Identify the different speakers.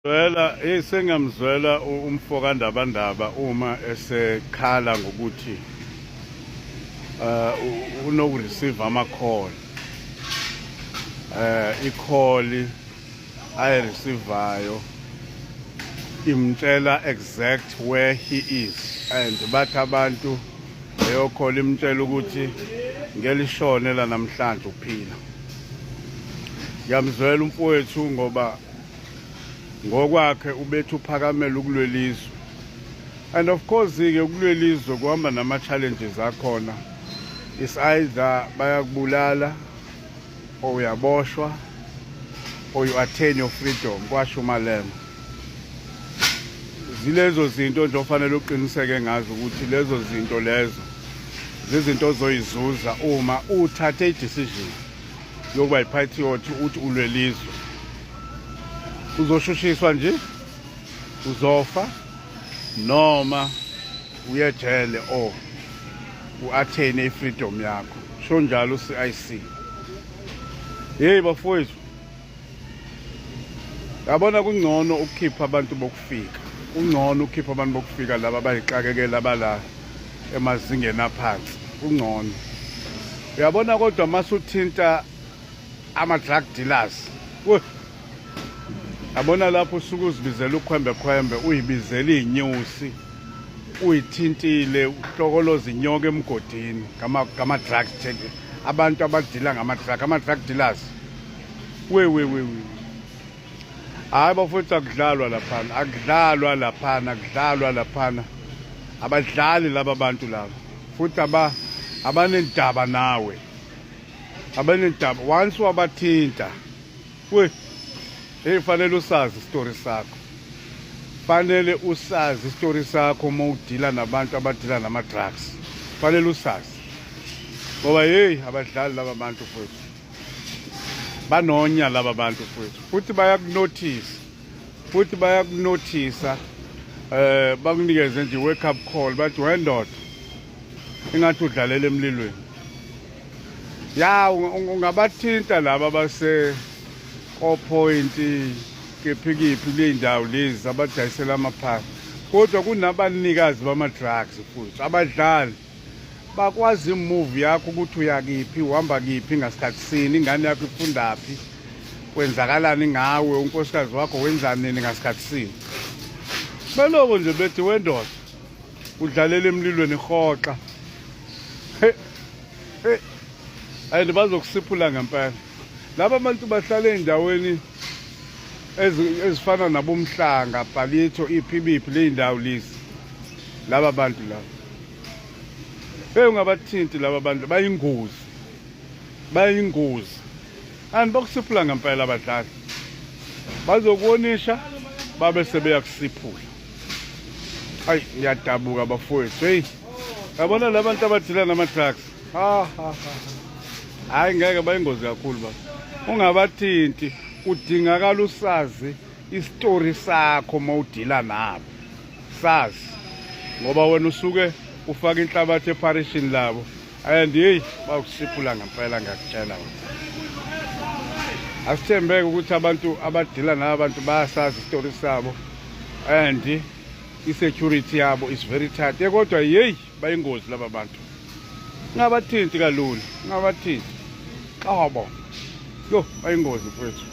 Speaker 1: Sengamzwela umfoka ndabandaba uma esekhala ngokuthi unokureceive ama-call. I-call ayireceivayo imtshela exact where he is, and bathi abantu leyo call imtshela ukuthi ngelishone la namhlanje uphila. Ngiyamzwela umfowethu ngoba ngokwakhe ubethu uphakamela ukulwelizwe, and of course-ke ukulwelizwe kuhamba nama-challenges akhona. It's either bayakubulala or uyaboshwa or you attain your freedom, kwasho uMalenga. Zilezo zinto nje ofanele uqiniseke ngazo ukuthi lezo zinto lezo zizinto ozoyizuza uma uthathe i-decision yokuba yi-patriot uthi ulwelizwe. Uzoshushiswa nje, uzofa, noma uyejele or u-attain i-freedom yakho. Sho njalo u-CIC. Hey bafowethu, yabona kungcono ukukhipha abantu bokufika. Kungcono ukukhipha abantu bokufika laba bayixakekela bala emazingeni aphansi. Kungcono. Uyabona kodwa masuthinta ama-drug dealers. Yabona lapho usuke uzibizela ukhwembe uyibizela inyusi, uyithintile uhlokoloza inyoka emgodini ngama-drug abantu abadila ama-drug dealers. Hayi bafowethu, akudlalwa laphana, abadlali laba bantu laba futhi abanendaba nawe, abanendaba. Once wabathinta fanele usazi isitori sakho, fanele usazi isitori sakho uma udila nabantu abadila nama-drugs. Fanele usazi ngoba abadlali laba bantu futhi banonya laba bantu futhi bayakunothisa, bakunikeze nje wake up call, bathi wendoda ingathi udlalela emlilweni. Ungabathinta laba base point kephi ley'ndawo lezi abadayisela amaphasi, kodwa kunabanikazi bama-drugs futhi abadlali bakwazi imove yakho ukuthi uyakiphi, uhamba kiphi, ngasikhathi sini, ingane yakho ifundaphi, kwenzakalani ngawe, unkosikazi wakho wenzani nini, ngasikhathi sini. Belobo nje bethi wendoda udlalela emlilweni hoxa. And bazokusiphula ngempela. Laba bantu bahlala ey'ndaweni ezifana nabomhlanga, Bhalito, iphibiphi ley'ndawo lezi. Laba bantu laba ungabathinti laba bantu, bayingozi and bakusiphula ngempela abadlali. Bazokuonisha babe sebeyakusiphula. Hayi, ngiyadabuka bafowethu. Yabona labantu abadila nama-drugs, hayi ngeke bayingozi kakhulu baba. Ungabathinti, kudingakala usazi isitori sakho uma udila nabo. Sazi ngoba wena usuke ufaka inhlabathi eparishini labo, and bakusiphula ngempela, ngiyakutshela wena. Asithembeke ukuthi abantu abadila nabantu bayasazi isitori sabo, and i-security yabo is very tight. Kodwa bayingozi laba bantu. Ungabathinti kalula, ungabathinti. Bayingozi mfowethu.